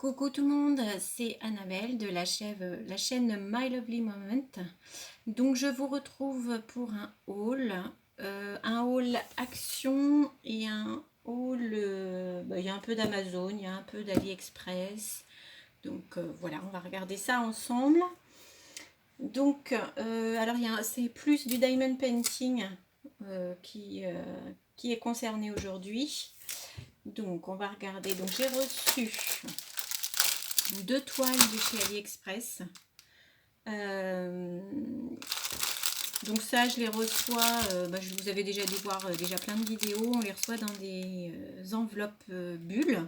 Coucou tout le monde, c'est Annabelle de la chaîne My Lovely Moment. Donc je vous retrouve pour un haul action et un haul, il y a un peu d'Amazon, il y a un peu d'AliExpress. Donc voilà, on va regarder ça ensemble. Donc alors c'est plus du diamond painting qui est concerné aujourd'hui. Donc on va regarder, donc j'ai reçu 2 toiles de chez AliExpress. Donc ça, je les reçois, je vous avais déjà dû voir déjà plein de vidéos, on les reçoit dans des enveloppes bulles.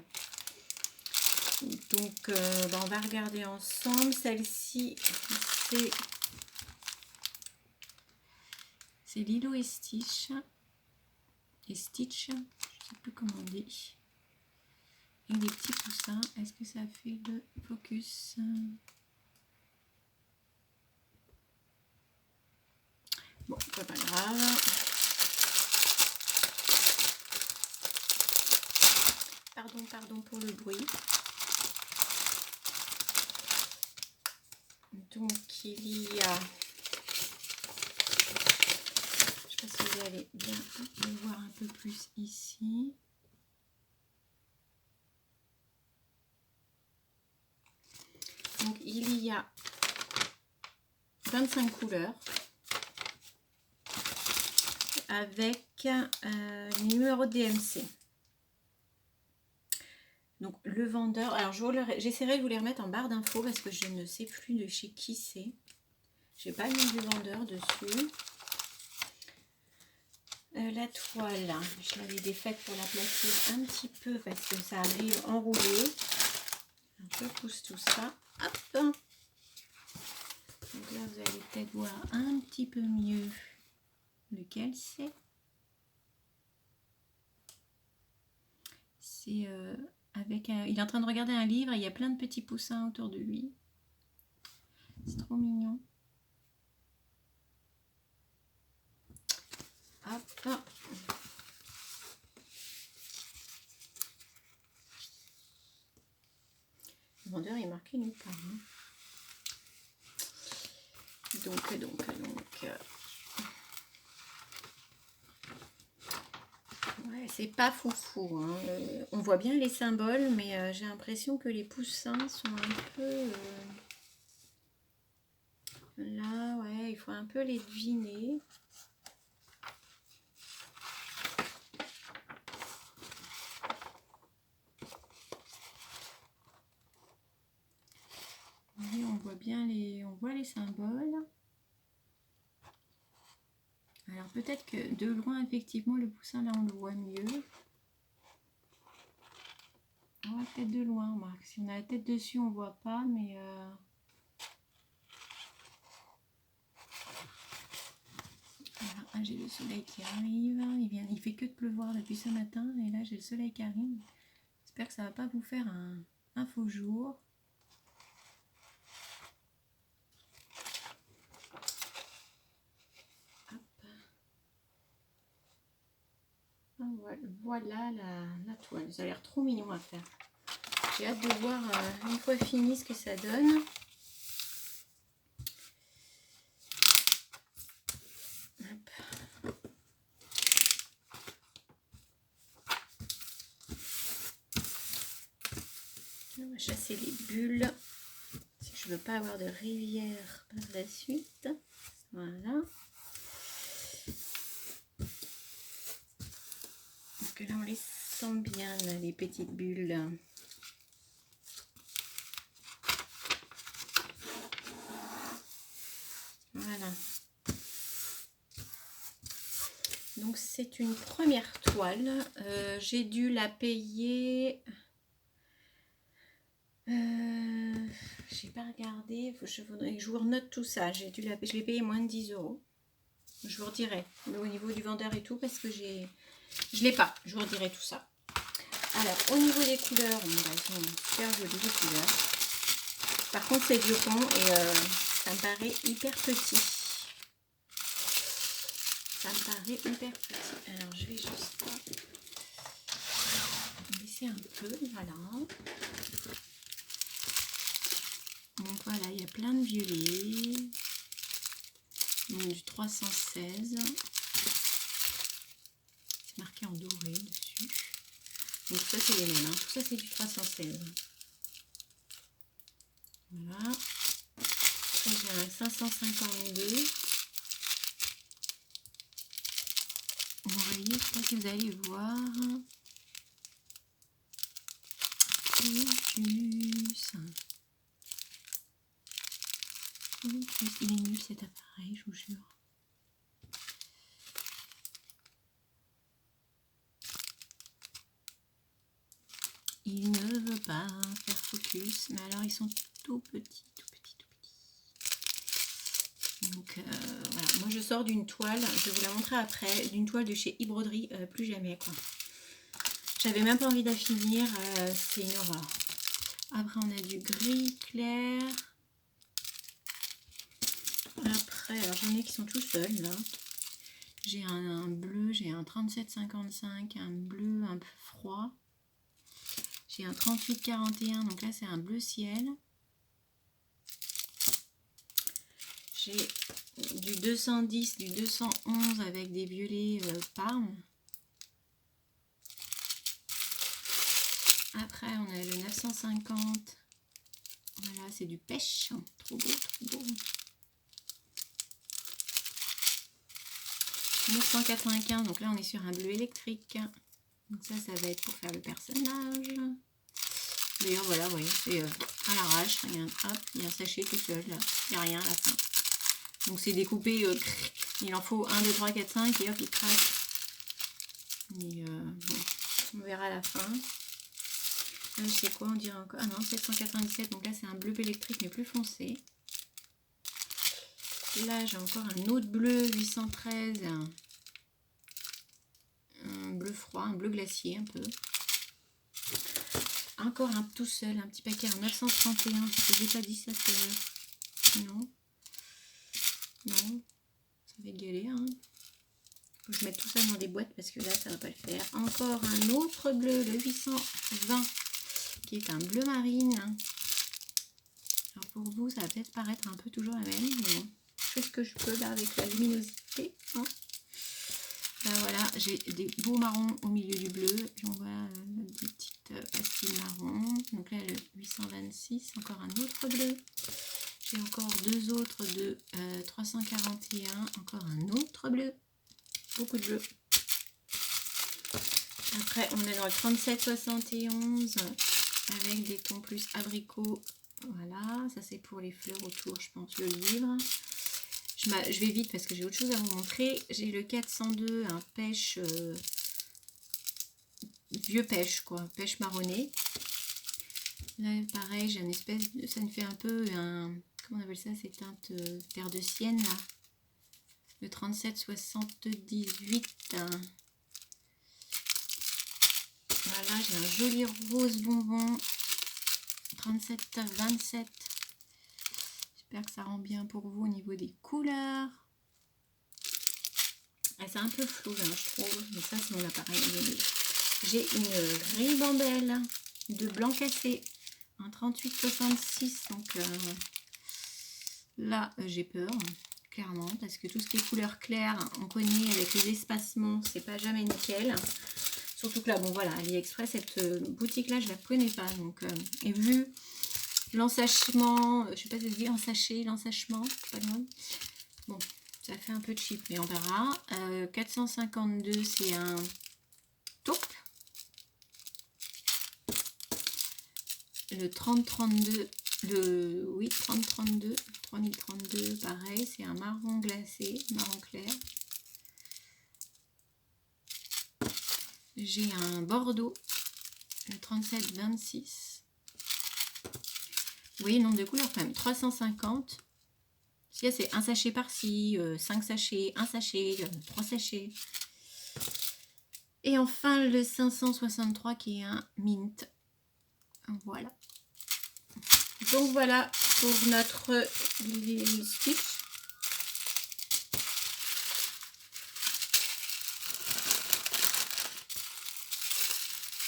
Donc on va regarder ensemble. Celle-ci, c'est Lilo et Stitch. Je ne sais plus comment on dit. Avec des petits poussins. Est-ce que ça fait le focus? Bon, c'est pas grave. Pardon pour le bruit. Donc il y a... Je sais pas si vous allez bien le voir un peu plus ici. Donc il y a 25 couleurs avec numéro DMC. Donc le vendeur, alors j'essaierai de vous les remettre en barre d'infos parce que je ne sais plus de chez qui c'est. J'ai pas le nom du vendeur dessus. La toile, je l'avais défaite pour la placer un petit peu parce que ça arrive enroulé. Je pousse tout ça. Hop. Donc là, vous allez peut-être voir un petit peu mieux lequel c'est. C'est avec il est en train de regarder un livre et il y a plein de petits poussins autour de lui. C'est trop mignon. Hop. Le vendeur est marqué nulle part. Hein. Donc. Ouais, c'est pas foufou. Hein. On voit bien les symboles, mais j'ai l'impression que les poussins sont un peu... Là, ouais, il faut un peu les deviner. Et on voit bien les symboles. Alors peut-être que de loin, effectivement, le poussin, là, on le voit mieux. On va peut-être de loin, on marque. Si on a la tête dessus, on voit pas, mais... Voilà, j'ai le soleil qui arrive. Il fait que de pleuvoir depuis ce matin, et là, j'ai le soleil qui arrive. J'espère que ça va pas vous faire un faux jour. Voilà la toile, ça a l'air trop mignon à faire. J'ai hâte de voir une fois fini ce que ça donne. Hop. On va chasser les bulles si je veux pas avoir de rivière par la suite. Voilà. Donc là on les sent bien là, les petites bulles. Voilà. Donc c'est une première toile. J'ai dû la payer. J'ai pas regardé. Je voudrais que je vous renote tout ça. Je l'ai payé moins de 10 €. Je vous redirai au niveau du vendeur et tout parce que je l'ai pas. Je vous redirai tout ça. Alors au niveau des couleurs, elles sont super jolies les couleurs. Par contre c'est du rond et ça me paraît hyper petit. Alors je vais juste baisser un peu, voilà. plein de violets. Donc du 316. C'est marqué en doré dessus. Donc ça c'est les mêmes, hein. Tout ça c'est du 316. Voilà. Après j'ai un 552. Vous voyez, je ne sais pas si vous allez voir. Focus. Focus. Il est nul cet appareil, je vous jure. Il ne veut pas faire focus. Mais alors ils sont tout petits, tout petits, tout petits. Donc voilà, moi je sors d'une toile, je vais vous la montrer après, d'une toile de chez e-broderie, plus jamais quoi. J'avais même pas envie d'en finir, c'est une horreur. Après on a du gris clair. Après, alors j'en ai qui sont tout seuls là. J'ai un bleu, j'ai un 3755, un bleu un peu froid. J'ai un 3841, donc là c'est un bleu ciel. J'ai du 210, du 211 avec des violets parme. Après on a le 950. Voilà, c'est du pêche. Trop beau, trop beau. 995, donc là on est sur un bleu électrique. Donc ça va être pour faire le personnage. D'ailleurs voilà, vous voyez, c'est à l'arrache, il y a un sachet tout seul, là. Il n'y a rien à la fin. Donc c'est découpé, il en faut 1, 2, 3, 4, 5 et hop il craque. Et bon, on verra à la fin. Là je sais quoi, on dirait encore. Ah non, 797, donc là c'est un bleu électrique mais plus foncé. Là j'ai encore un autre bleu 813. Un bleu froid, un bleu glacier un peu. Encore un tout seul, un petit paquet en 931. Je n'ai pas dit ça tout à l'heure. Non. Non. Ça va être galère. Hein. Faut que je mette tout ça dans des boîtes parce que là ça va pas le faire. Encore un autre bleu, le 820, qui est un bleu marine. Alors pour vous, ça va peut-être paraître un peu toujours la même, mais bon. Je fais ce que je peux là avec la luminosité. Hein. Là voilà, j'ai des beaux marrons au milieu du bleu. J'en vois des petites pastilles marron. Donc là le 826, encore un autre bleu. J'ai encore deux autres de 341, encore un autre bleu. Beaucoup de bleu. Après on est dans le 3771 avec des tons plus abricots. Voilà, ça c'est pour les fleurs autour, je pense, le livre. Je vais vite parce que j'ai autre chose à vous montrer. J'ai le 402, un pêche, vieux pêche quoi, pêche marronné. Là pareil, j'ai une espèce de, ça me fait un peu un, comment on appelle ça, ces teintes terre de sienne là. Le 3778. Voilà, j'ai un joli rose bonbon. 3727. J'espère que ça rend bien pour vous au niveau des couleurs. Ah, c'est un peu flou là, je trouve. Mais ça, c'est mon appareil. J'ai une ribambelle de blanc cassé. Un 3866. Donc là, j'ai peur. Clairement. Parce que tout ce qui est couleur claire, on connaît avec les espacements. C'est pas jamais nickel. Surtout que là, bon voilà, AliExpress, cette boutique-là, je la connais pas. Donc, et vu l'ensachement, je sais pas si ça se dit ensaché, l'ensachement, pas loin. Bon, ça fait un peu cheap, mais on verra. 452, c'est un taupe. Le 3032, oui, 3032, 3032, pareil, c'est un marron glacé, marron clair. J'ai un bordeaux, le 3726. Vous voyez le nombre de couleurs quand même, 350. C'est un sachet par-ci, 5 sachets, un sachet, 3 sachets. Et enfin le 563 qui est un mint. Voilà. Donc voilà pour notre stitch.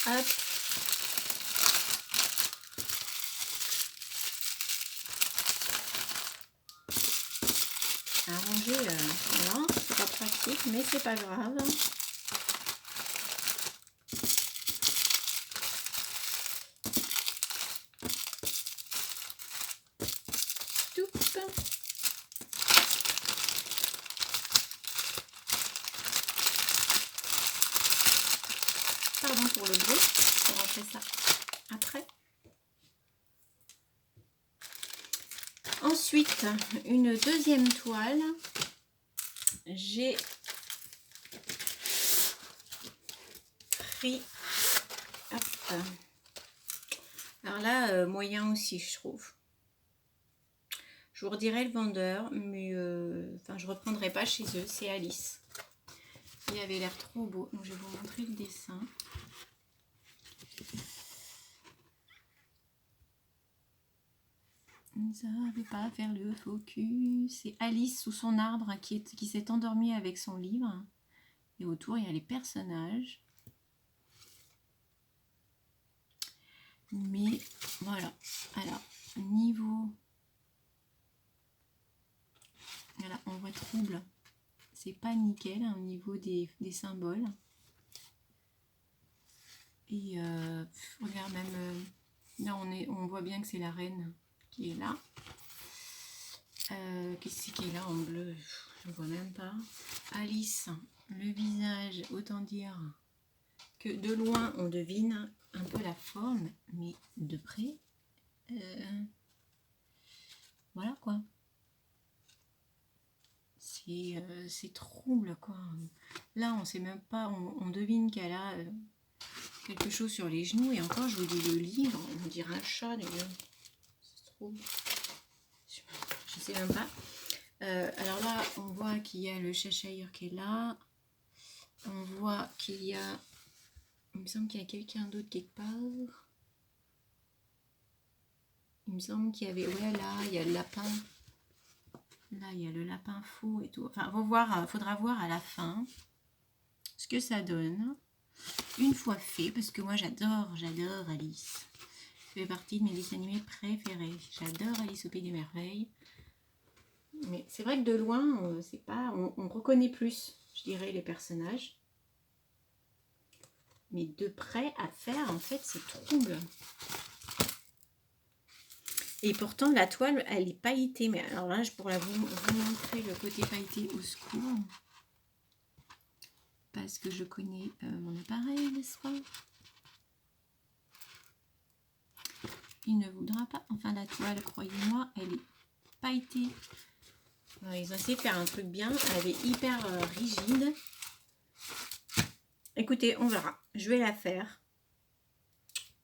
Hop. à ranger. Voilà, c'est pas pratique, mais c'est pas grave. Pardon pour le bruit, on va rentrer ça après. Ensuite, une deuxième toile. J'ai pris... Hop. Alors là, moyen aussi, je trouve. Je vous redirai le vendeur, mais enfin, je ne reprendrai pas chez eux. C'est Alice. Il avait l'air trop beau, donc je vais vous montrer le dessin. Ça ne veut pas faire le focus. C'est Alice sous son arbre qui s'est endormie avec son livre. Et autour, il y a les personnages. Mais voilà. Alors, niveau... Voilà, on voit trouble. C'est pas nickel au niveau des symboles. Et regarde même... là, on voit bien que c'est la reine qui est là. Qu'est-ce qui est là en bleu? Je ne vois même pas. Alice, le visage, autant dire que de loin on devine un peu la forme, mais de près, voilà quoi. C'est trouble quoi. Là on sait même pas, on devine qu'elle a quelque chose sur les genoux, et encore je vous dis le livre, on dirait un chat d'ailleurs. C'est trop... Je sais même pas. Alors là, on voit qu'il y a le Cheshire qui est là. On voit qu'il y a... Il me semble qu'il y a quelqu'un d'autre quelque part. Il me semble qu'il y avait... Ouais, là, il y a le lapin. Là, il y a le lapin fou et tout. Enfin, faudra voir à la fin ce que ça donne. Une fois fait, parce que moi, j'adore Alice. Ça fait partie de mes dessins animés préférés. J'adore Alice au Pays des Merveilles. Mais c'est vrai que de loin, c'est pas, on reconnaît plus, je dirais, les personnages. Mais de près à faire, en fait, c'est trouble. Et pourtant, la toile, elle est pailletée. Mais alors là, je pourrais vous montrer le côté pailleté au secours. Parce que je connais mon appareil, n'est-ce pas? Il ne voudra pas. Enfin, la toile, croyez-moi, elle est pailletée. Alors, ils ont essayé de faire un truc bien. Elle est hyper rigide. Écoutez, on verra. Je vais la faire.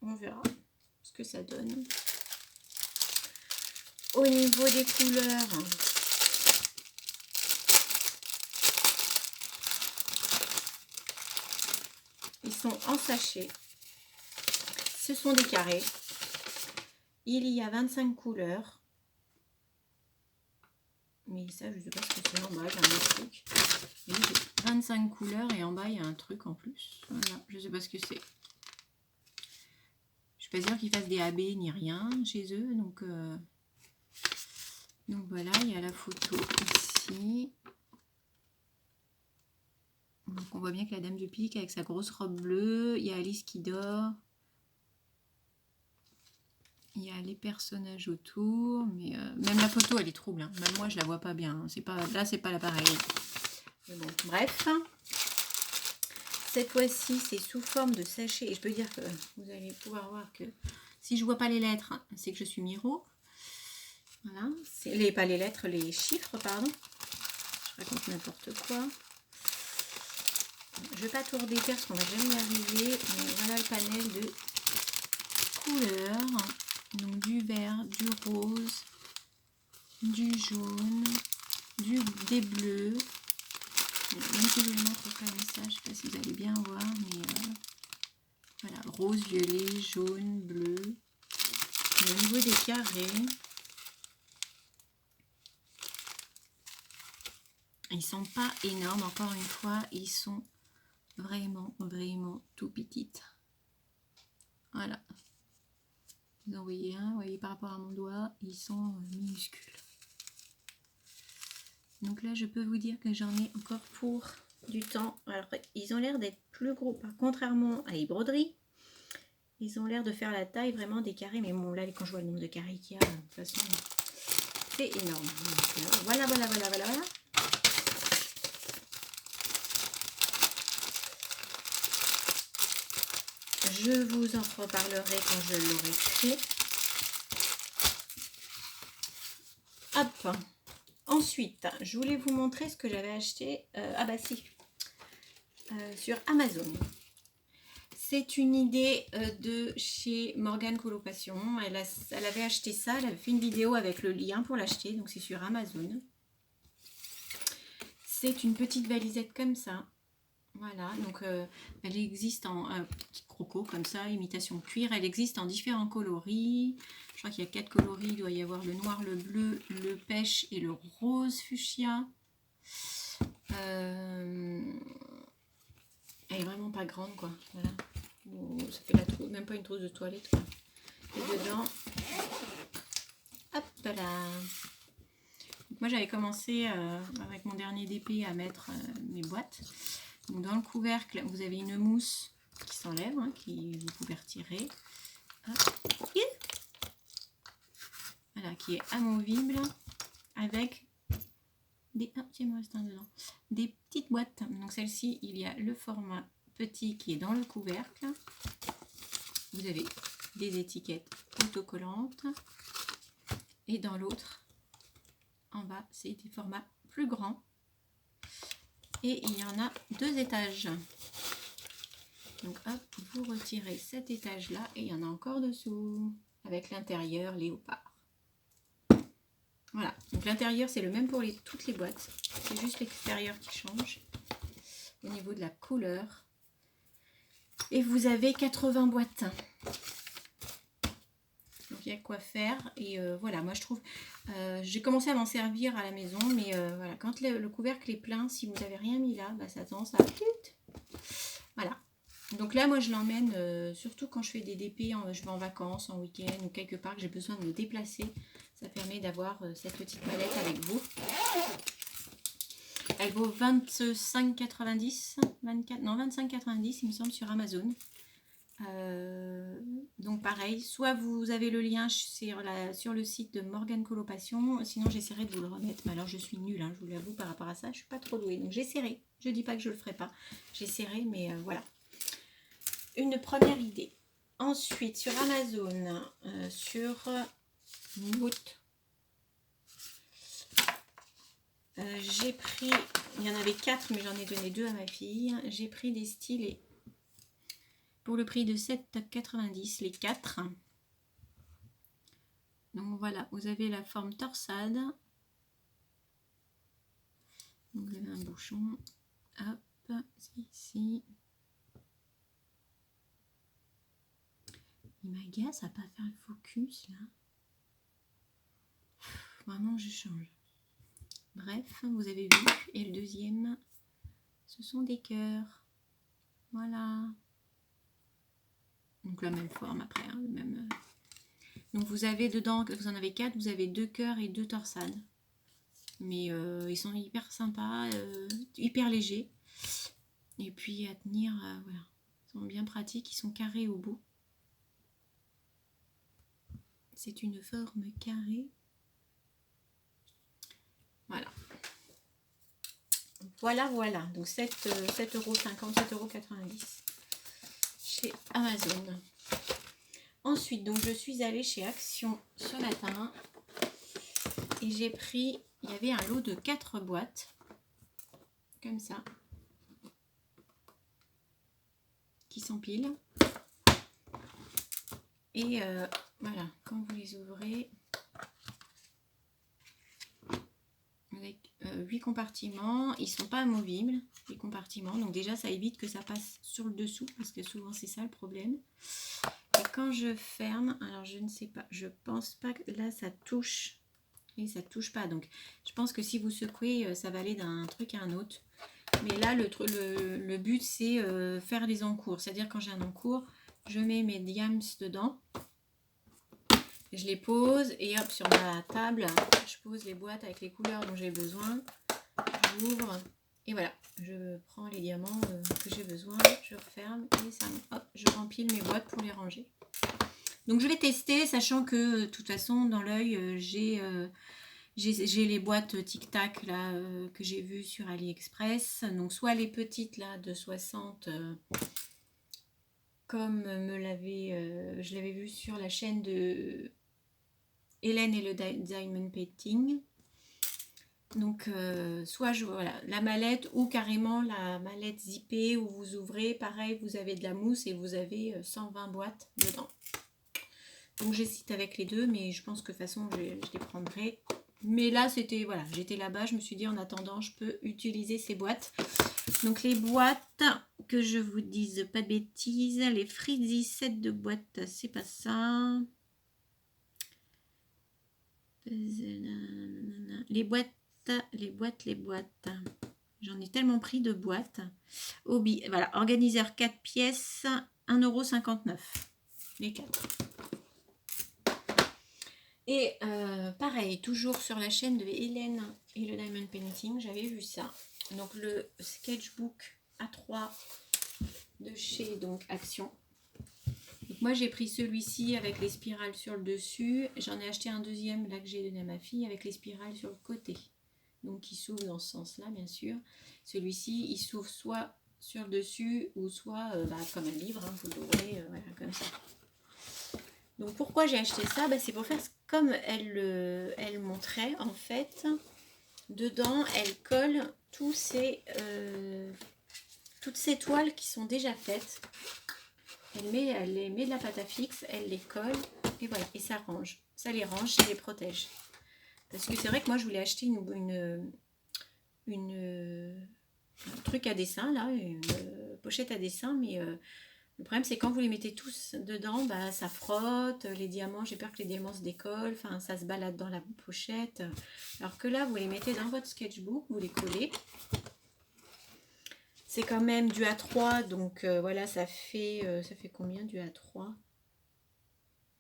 On verra ce que ça donne. Au niveau des couleurs, ils sont en sachet. Ce sont des carrés. Il y a 25 couleurs. Mais ça, je ne sais pas ce que c'est en bas. Il y a un autre truc. Et j'ai 25 couleurs et en bas, il y a un truc en plus. Voilà, je ne sais pas ce que c'est. Je ne suis pas sûre qu'ils fassent des AB ni rien chez eux. Donc voilà, il y a la photo ici. Donc on voit bien que la dame du pique avec sa grosse robe bleue. Il y a Alice qui dort. Il y a les personnages autour. Mais même la photo, elle est trouble. Hein. Même moi, je la vois pas bien. Hein. Là, c'est pas l'appareil. Bon, bref. Cette fois-ci, c'est sous forme de sachet. Et je peux dire que vous allez pouvoir voir que si je vois pas les lettres, c'est que je suis Miro. Voilà. Pas les lettres, les chiffres, pardon. Je raconte n'importe quoi. Je ne vais pas tout redéfaire parce qu'on va jamais y arriver. Mais voilà le panel de couleurs. Donc du vert, du rose, du jaune, des bleus. Même si je vous montre pas le message, je ne sais pas si vous allez bien voir, mais voilà, rose, violet, jaune, bleu. Et au niveau des carrés, ils sont pas énormes, encore une fois, ils sont vraiment tout petites. Voilà. Vous en voyez un, vous voyez par rapport à mon doigt, ils sont minuscules. Donc là, je peux vous dire que j'en ai encore pour du temps. Alors, ils ont l'air d'être plus gros. Contrairement à les broderies, ils ont l'air de faire la taille vraiment des carrés. Mais bon, là, quand je vois le nombre de carrés qu'il y a, de toute façon, c'est énorme. Donc, voilà. Je vous en reparlerai quand je l'aurai fait. Hop. Ensuite, je voulais vous montrer ce que j'avais acheté. Sur Amazon. C'est une idée de chez Morgane Colocation. Elle avait acheté ça. Elle avait fait une vidéo avec le lien pour l'acheter. Donc c'est sur Amazon. C'est une petite valisette comme ça. Voilà, donc elle existe en petit croco comme ça, imitation cuir. Elle existe en différents coloris. Je crois qu'il y a 4 coloris. Il doit y avoir le noir, le bleu, le pêche et le rose fuchsia. Elle est vraiment pas grande, quoi. Voilà. Ça fait même pas une trousse de toilette, quoi. Et dedans, hop là. Moi, j'avais commencé avec mon dernier DP à mettre mes boîtes. Donc, dans le couvercle, vous avez une mousse qui s'enlève, hein, qui vous pouvez retirer. Voilà, qui est amovible avec des, des petites boîtes. Donc, celle-ci, il y a le format petit qui est dans le couvercle. Vous avez des étiquettes autocollantes. Et dans l'autre, en bas, c'est des formats plus grands. Et il y en a 2 étages. Donc hop, vous retirez cet étage là et il y en a encore dessous avec l'intérieur léopard. Voilà, donc l'intérieur c'est le même pour toutes les boîtes. C'est juste l'extérieur qui change au niveau de la couleur. Et vous avez 80 boîtes. Donc il y a quoi faire. Et voilà, moi je trouve, j'ai commencé à m'en servir à la maison, mais voilà, quand le couvercle est plein, si vous n'avez rien mis là, bah, ça a tendance à... Voilà. Donc là, moi je l'emmène, surtout quand je fais des DP, je vais en vacances, en week-end ou quelque part que j'ai besoin de me déplacer. Ça permet d'avoir cette petite mallette avec vous. Elle vaut 25,90, 25,90 il me semble sur Amazon. Donc pareil, soit vous avez le lien sur le site de Morgane Colocation, sinon j'essaierai de vous le remettre. Mais alors je suis nulle, hein, je vous l'avoue par rapport à ça, je suis pas trop douée. Donc j'essaierai, je dis pas que je le ferai pas, j'essaierai, mais voilà. Une première idée. Ensuite sur Amazon, sur Moot, j'ai pris, il y en avait 4 mais j'en ai donné 2 à ma fille. J'ai pris des stylés pour le prix de 7,90 les 4. Donc voilà, vous avez la forme torsade. Donc vous avez un bouchon. Hop, c'est ici. Il m'agace à pas faire le focus là. Vraiment, je change. Bref, vous avez vu. Et le deuxième, ce sont des cœurs. Voilà. Donc la même forme après, hein, le même. Donc vous avez dedans, vous en avez 4, vous avez 2 cœurs et 2 torsades. Mais ils sont hyper sympas, hyper légers. Et puis à tenir, voilà. Ils sont bien pratiques, ils sont carrés au bout. C'est une forme carrée. Voilà. Voilà. Donc 7,50 €, 7,90 € chez Amazon. Ensuite, donc je suis allée chez Action ce matin et j'ai pris, il y avait un lot de 4 boîtes, comme ça, qui s'empilent. Et voilà, quand vous les ouvrez, avec 8 compartiments, ils sont pas amovibles, les compartiments, donc déjà ça évite que ça passe sur le dessous, parce que souvent c'est ça le problème. Et quand je ferme, alors je ne sais pas, je pense pas que là ça touche, et ça touche pas, donc je pense que si vous secouez, ça va aller d'un truc à un autre. Mais là le but c'est faire les encours, c'est-à-dire quand j'ai un encours, je mets mes diams dedans, je les pose et hop, sur ma table, je pose les boîtes avec les couleurs dont j'ai besoin. j'ouvre et voilà, je prends les diamants que j'ai besoin, je referme et ça, hop, je rempile mes boîtes pour les ranger. Donc je vais tester, sachant que de toute façon dans l'œil j'ai les boîtes Tic Tac là que j'ai vues sur AliExpress. Donc soit les petites là de 60 comme je l'avais vu sur la chaîne de Hélène et le Diamond Painting. Donc soit voilà, la mallette ou carrément la mallette zippée où vous ouvrez, pareil vous avez de la mousse et vous avez 120 boîtes dedans. Donc j'hésite avec les deux, mais je pense que de toute façon je les prendrai. Mais là c'était, voilà, j'étais là-bas, je me suis dit en attendant je peux utiliser ces boîtes. Donc les boîtes, que je vous dise pas de bêtises, les Frizzy 7 de boîtes, c'est pas ça. Les boîtes. J'en ai tellement pris de boîtes. Hobby, voilà, organiseur 4 pièces, 1,59 €. Les 4. Et pareil, toujours sur la chaîne de Hélène et le Diamond Painting, j'avais vu ça. Donc le sketchbook A3 de chez donc Action. Donc moi j'ai pris celui-ci avec les spirales sur le dessus. J'en ai acheté un deuxième là que j'ai donné à ma fille avec les spirales sur le côté. Donc il s'ouvre dans ce sens-là bien sûr. Celui-ci il s'ouvre soit sur le dessus ou soit comme un livre, hein, vous l'ouvrez voilà, comme ça. Donc pourquoi j'ai acheté ça, c'est pour faire comme elle montrait en fait. Dedans elle colle toutes ces toiles qui sont déjà faites. Elle les met de la pâte à fixe, elle les colle et voilà, et ça range. Ça les range, ça les protège. Parce que c'est vrai que moi je voulais acheter un truc à dessin là, une pochette à dessin, mais le problème c'est quand vous les mettez tous dedans, ça frotte, les diamants, j'ai peur que les diamants se décollent, enfin ça se balade dans la pochette. Alors que là vous les mettez dans votre sketchbook, vous les collez. C'est quand même du A3, donc voilà, ça fait combien du A3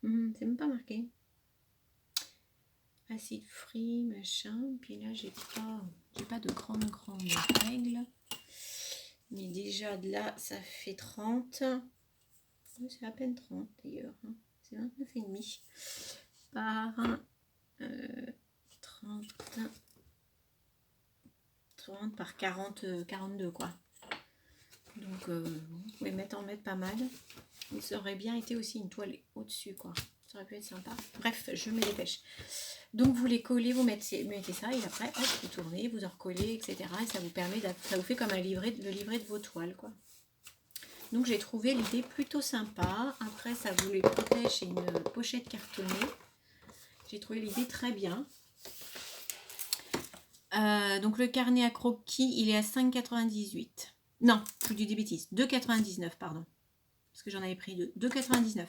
c'est même pas marqué. Acide free, machin. Puis là, j'ai pas de grandes règles. Mais déjà, de là, ça fait 30. C'est à peine 30 d'ailleurs. Hein. C'est 29,5 par 30 par 42 quoi. Donc vous pouvez en mettre pas mal. Ça aurait bien été aussi une toile au-dessus quoi. Ça aurait pu être sympa. Bref, je me dépêche. Donc vous les collez, vous mettez ça et après hop, vous tournez, vous en recollez, etc. Et ça vous permet, ça vous fait comme le livret de vos toiles quoi. Donc j'ai trouvé l'idée plutôt sympa. Après ça vous les protège, c'est une pochette cartonnée. J'ai trouvé l'idée très bien. Donc le carnet à croquis, il est à 5,98. Non, je vous dis des bêtises. 2,99 pardon. Parce que j'en avais pris deux. 2,99.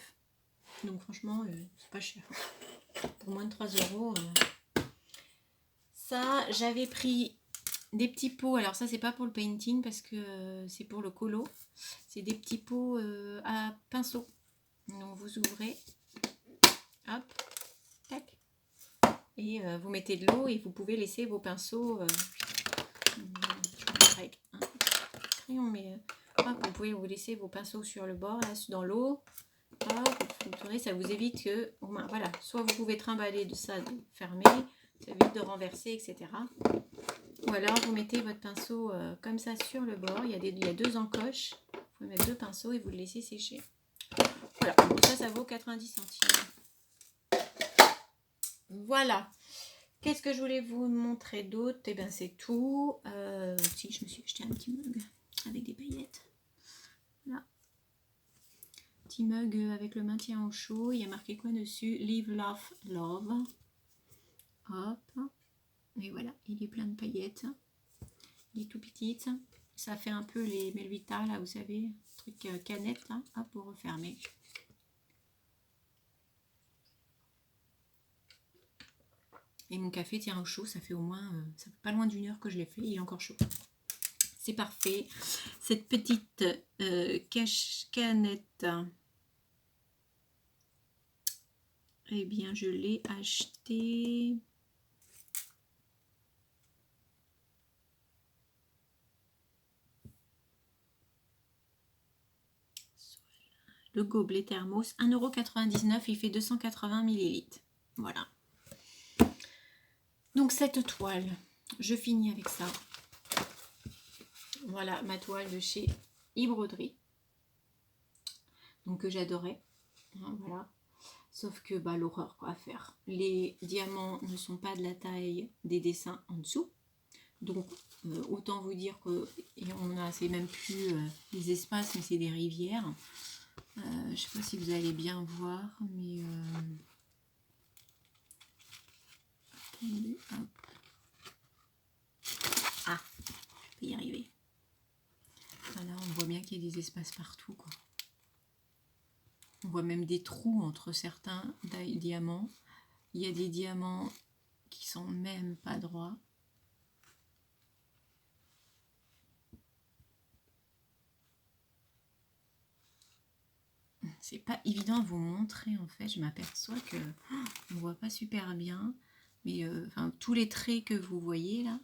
Donc franchement, c'est pas cher. Pour moins de 3 €. Ça, j'avais pris des petits pots. Alors ça, c'est pas pour le painting parce que c'est pour le colo. C'est des petits pots à pinceau. Donc vous ouvrez. Hop. Tac. Et vous mettez de l'eau et vous pouvez laisser vos pinceaux. Avec un crayon, mais vous pouvez vous laisser vos pinceaux sur le bord, là, dans l'eau. Vous tournez, ça vous évite que, voilà, soit vous pouvez trimballer de ça, fermer, ça évite de renverser, etc. Ou alors vous mettez votre pinceau comme ça sur le bord. Il y a deux encoches. Vous pouvez mettre deux pinceaux et vous le laissez sécher. Voilà, donc ça vaut 90 centimes. Voilà. Qu'est-ce que je voulais vous montrer d'autre? Eh bien, c'est tout. Si, je me suis acheté un petit mug avec des paillettes. Voilà. Petit mug avec le maintien au chaud. Il y a marqué quoi dessus? Live, Laugh, Love. Hop. Et voilà, il est plein de paillettes. Il est tout petit. Ça fait un peu les Melvita, là, vous savez, truc canette, là. Hop, pour refermer. Et mon café tient au chaud, ça fait au moins, ça fait pas loin d'1 heure que je l'ai fait, il est encore chaud. C'est parfait. Cette petite canette, eh bien, je l'ai achetée le gobelet thermos, 1,99 €, il fait 280 millilitres. Voilà. Donc cette toile, je finis avec ça. Voilà ma toile de chez Broderie. Donc que j'adorais. Voilà. Sauf que bah, l'horreur quoi à faire. Les diamants ne sont pas de la taille des dessins en dessous. Donc autant vous dire que c'est même plus des espaces, mais c'est des rivières. Je ne sais pas si vous allez bien voir, mais attendez, hop. Ah, je peux y arriver. Voilà, on voit bien qu'il y a des espaces partout, quoi. On voit même des trous entre certains diamants. Il y a des diamants qui sont même pas droits. C'est pas évident à vous montrer en fait. Je m'aperçois que on voit pas super bien. Mais enfin, tous les traits que vous voyez là,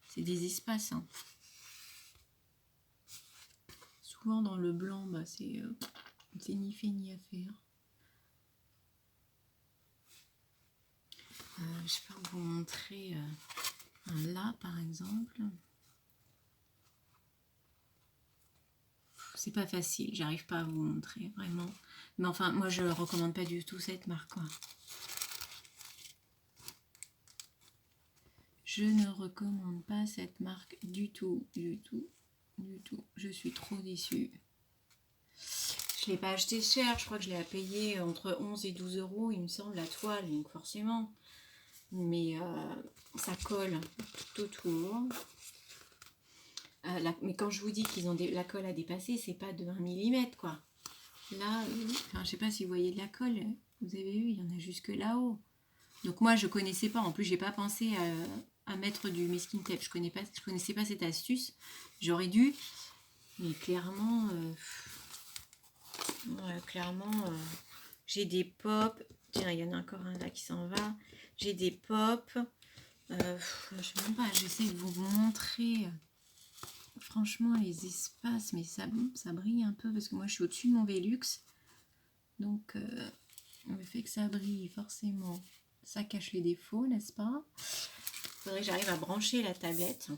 c'est des espaces. Hein. Souvent dans le blanc, bah, c'est ni fait ni à faire. Je peux vous montrer là par exemple. C'est pas facile, j'arrive pas à vous montrer vraiment. Mais enfin, moi je recommande pas du tout cette marque. Quoi. Je ne recommande pas cette marque du tout, du tout, du tout. Je suis trop déçue. Je ne l'ai pas acheté cher, je crois que je l'ai payé entre 11 et 12 €, il me semble, la toile, donc forcément. Mais ça colle tout autour. Mais quand je vous dis qu'ils ont la colle à dépasser, c'est pas de 1 mm quoi. Là, enfin, je sais pas si vous voyez de la colle, vous avez vu, il y en a jusque là-haut. Donc moi je connaissais pas, en plus j'ai pas pensé à mettre du masking tape, je connaissais pas cette astuce, j'aurais dû, mais clairement, j'ai des pops, tiens il y en a encore un là qui s'en va, j'ai des pops, je sais même pas, j'essaie de vous montrer. Franchement, les espaces, mais ça brille un peu parce que moi je suis au-dessus de mon Velux. Donc, le fait que ça brille, forcément, ça cache les défauts, n'est-ce pas? Il faudrait que j'arrive à brancher la tablette.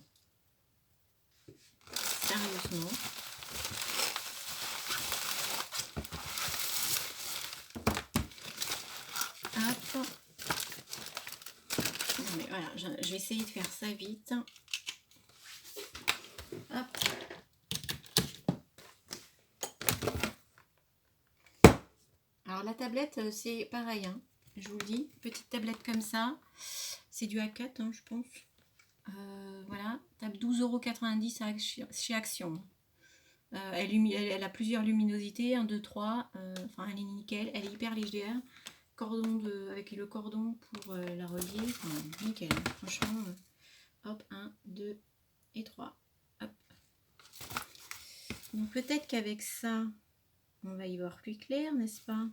Sérieusement. Hop. Non, mais voilà, je vais essayer de faire ça vite. Hop. Alors la tablette, c'est pareil, hein, je vous le dis, petite tablette comme ça, c'est du A4, hein, je pense. Voilà, tape 12,90 € chez Action. Elle a plusieurs luminosités, 1, 2, 3, enfin elle est nickel, elle est hyper légère, avec le cordon pour la relier, enfin nickel, franchement, hop, 1, 2 et 3, hop. Donc peut-être qu'avec ça, on va y voir plus clair, n'est-ce pas?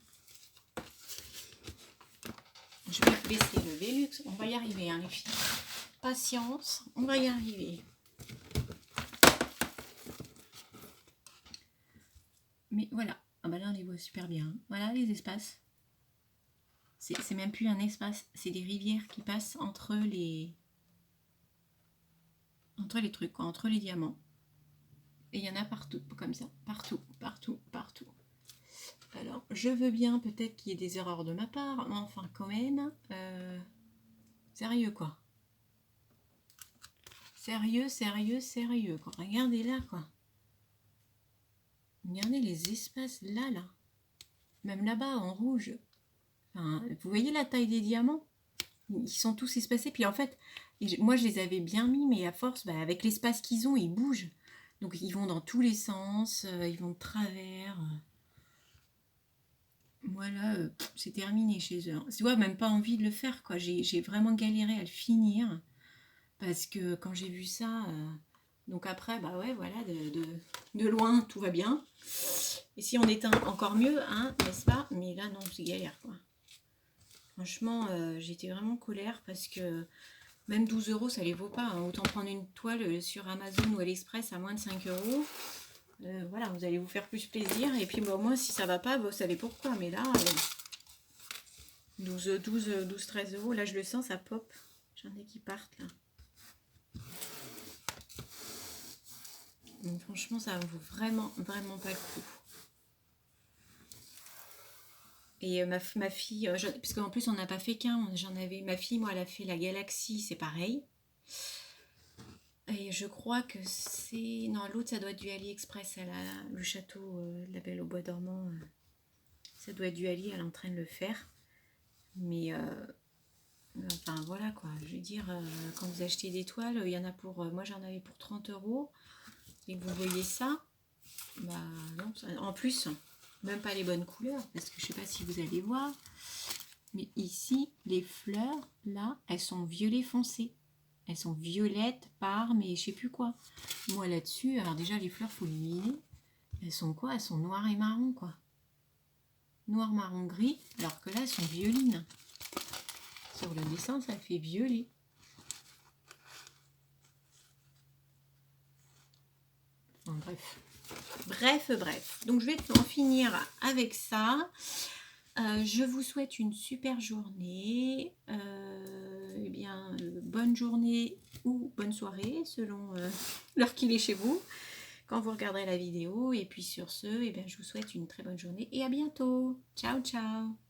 Je vais baisser le Velux, on va y arriver, hein, les filles. Patience, on va y arriver. Mais voilà, ah bah là on les voit super bien. Voilà les espaces. C'est même plus un espace, c'est des rivières qui passent entre les trucs, quoi, entre les diamants. Et il y en a partout, comme ça, partout, partout, partout. Alors, je veux bien peut-être qu'il y ait des erreurs de ma part, mais enfin quand même, sérieux quoi. Sérieux, sérieux, sérieux, quoi. Regardez là, quoi. Regardez les espaces là, là. Même là-bas, en rouge. Enfin, vous voyez la taille des diamants? Ils sont tous espacés. Puis en fait, moi, je les avais bien mis, mais à force, bah, avec l'espace qu'ils ont, ils bougent. Donc, ils vont dans tous les sens. Ils vont de travers. Voilà, c'est terminé chez eux. Tu vois, même pas envie de le faire, quoi. J'ai vraiment galéré à le finir. Parce que quand j'ai vu ça... donc après, bah ouais, voilà, de loin, tout va bien. Et si on éteint, encore mieux, hein, n'est-ce pas? Mais là, non, c'est galère, quoi. Franchement, j'étais vraiment en colère parce que même 12 €, ça les vaut pas. Hein. Autant prendre une toile sur Amazon ou AliExpress à moins de 5 €. Voilà, vous allez vous faire plus plaisir. Et puis, au moins, si ça va pas, vous savez pourquoi. Mais là, 12, 13 euros. Là, je le sens, ça pop. J'en ai qui partent, là. Donc, franchement, ça vaut vraiment, vraiment pas le coup. Et ma fille, parce qu'en plus, on n'a pas fait qu'un. J'en avais, ma fille, moi, elle a fait la Galaxie, c'est pareil. Et je crois que c'est... Non, l'autre, ça doit être du AliExpress. Elle a le château, la Belle au Bois dormant. Ça doit être du Ali, elle est en train de le faire. Mais, enfin, voilà, quoi. Je veux dire, quand vous achetez des toiles, il y en a pour... moi, j'en avais pour 30 euros. Et que vous voyez ça, bah, non. En plus, même pas les bonnes couleurs. Parce que je sais pas si vous allez voir. Mais ici, les fleurs, là, elles sont violet foncé. Elles sont violettes par, mais je sais plus quoi. Moi là-dessus, alors déjà les fleurs, faut illuminer. Elles sont quoi? Elles sont noires et marron, quoi. Noir, marron, gris. Alors que là, elles sont violines. Sur le dessin, ça fait violet. Enfin, bref. Bref. Donc je vais en finir avec ça. Je vous souhaite une super journée. Eh bien, bonne journée ou bonne soirée, selon l'heure qu'il est chez vous, quand vous regarderez la vidéo. Et puis sur ce, eh bien, je vous souhaite une très bonne journée et à bientôt. Ciao, ciao.